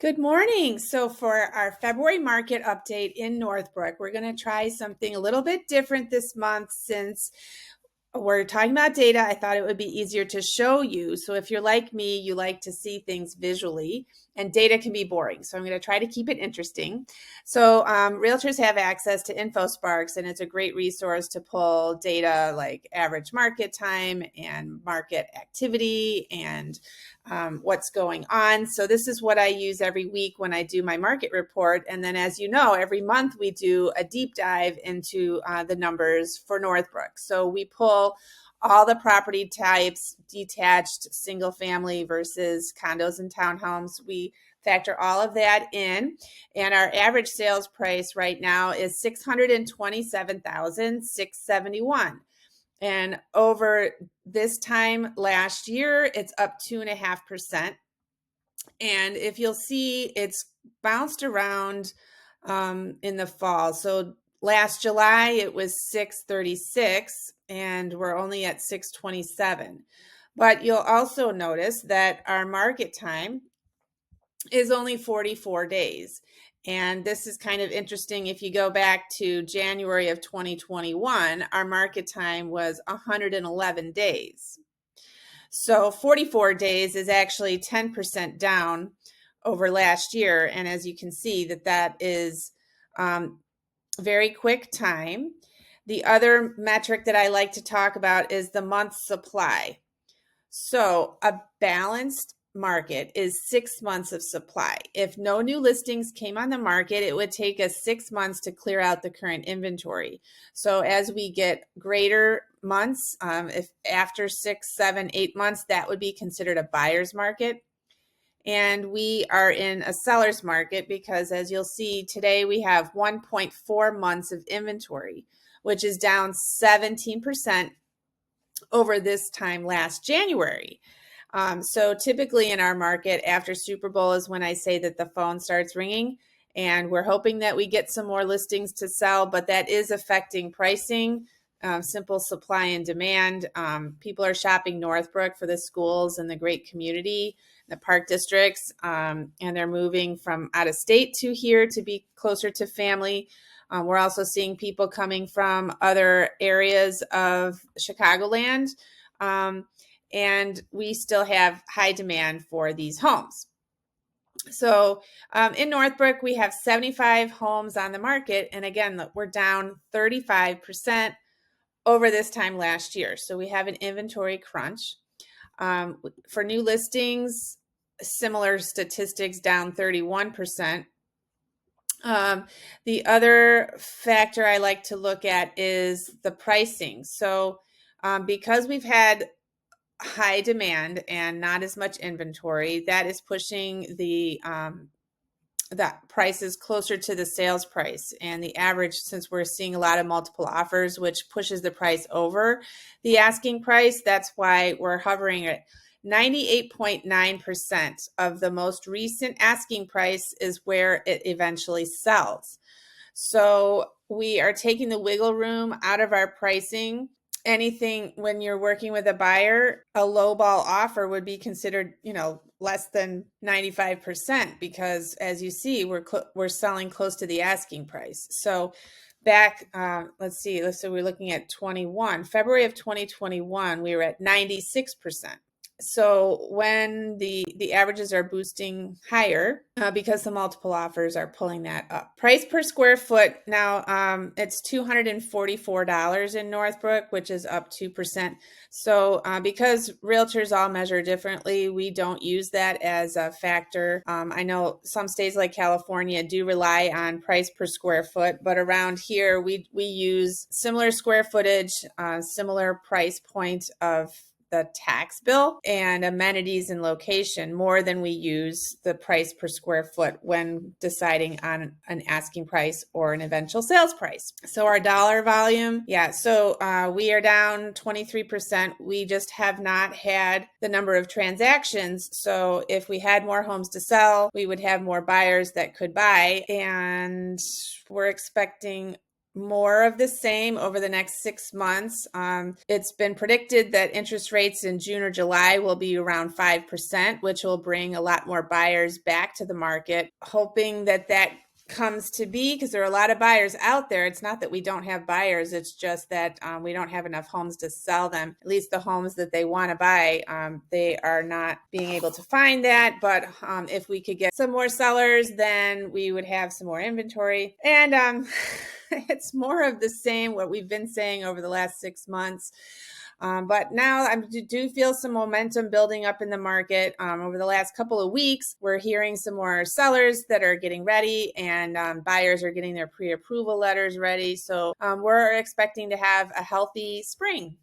Good morning. So for our February market update in Northbrook, we're going to try something a little bit different this month since we're talking about data. I thought it would be easier to show you. So if you're like me, you like to see things visually, and data can be boring. So I'm going to try to keep it interesting. So realtors have access to InfoSparks, and it's a great resource to pull data like average market time and market activity and what's going on. So this is what I use every week when I do my market report. And then, as you know, every month we do a deep dive into the numbers for Northbrook. So we pull all the property types, detached, single family versus condos and townhomes. We factor all of that in, and our average sales price right now is $627,671. And over this time last year, it's up 2.5%. And if you'll see, it's bounced around in the fall. So last July, it was 636, and we're only at 627. But you'll also notice that our market time is only 44 days. And this is kind of interesting. If you go back to January of 2021, our market time was 111 days. So 44 days is actually 10% down over last year. And as you can see, that is very quick time. The other metric that I like to talk about is the month supply. So a balanced market is 6 months of supply. If no new listings came on the market, it would take us 6 months to clear out the current inventory. So as we get greater months, if after 6, 7, 8 months, that would be considered a buyer's market. And we are in a seller's market because, as you'll see today, we have 1.4 months of inventory, which is down 17% over this time last January. So typically in our market, after Super Bowl is when I say that the phone starts ringing, and we're hoping that we get some more listings to sell, but that is affecting pricing. Simple supply and demand. People are shopping Northbrook for the schools and the great community, the park districts, and they're moving from out of state to here to be closer to family. We're also seeing people coming from other areas of Chicagoland, and we still have high demand for these homes. So in Northbrook, we have 75 homes on the market, and again, we're down 35% over this time last year. So we have an inventory crunch. For new listings, similar statistics, down 31%. The other factor I like to look at is the pricing. So because we've had high demand and not as much inventory, that is pushing the prices closer to the sales price and the average, since we're seeing a lot of multiple offers, which pushes the price over the asking price. That's why we're hovering at 98.9% of the most recent asking price is where it eventually sells. So we are taking the wiggle room out of our pricing. Anything, when you're working with a buyer, a lowball offer would be considered, less than 95%, because as you see, we're selling close to the asking price. So back, let's see, we're looking at February of 2021, we were at 96%. So when the averages are boosting higher, because the multiple offers are pulling that up. Price per square foot now, it's $244 in Northbrook, which is up 2%. So because realtors all measure differently, we don't use that as a factor. I know some states like California do rely on price per square foot, but around here we use similar square footage, similar price point of the tax bill and amenities and location more than we use the price per square foot when deciding on an asking price or an eventual sales price. So our dollar volume, so we are down 23%. We just have not had the number of transactions. So if we had more homes to sell, we would have more buyers that could buy, and we're expecting more of the same over the next 6 months. It's been predicted that interest rates in June or July will be around 5%, which will bring a lot more buyers back to the market, hoping that that comes to be, because there are a lot of buyers out there. It's not that we don't have buyers, it's just that we don't have enough homes to sell them. At least the homes that they want to buy, they are not being able to find that. But if we could get some more sellers, then we would have some more inventory. And it's more of the same, what we've been saying over the last 6 months. But now I do feel some momentum building up in the market. Over the last couple of weeks, we're hearing some more sellers that are getting ready, and buyers are getting their pre-approval letters ready. So we're expecting to have a healthy spring.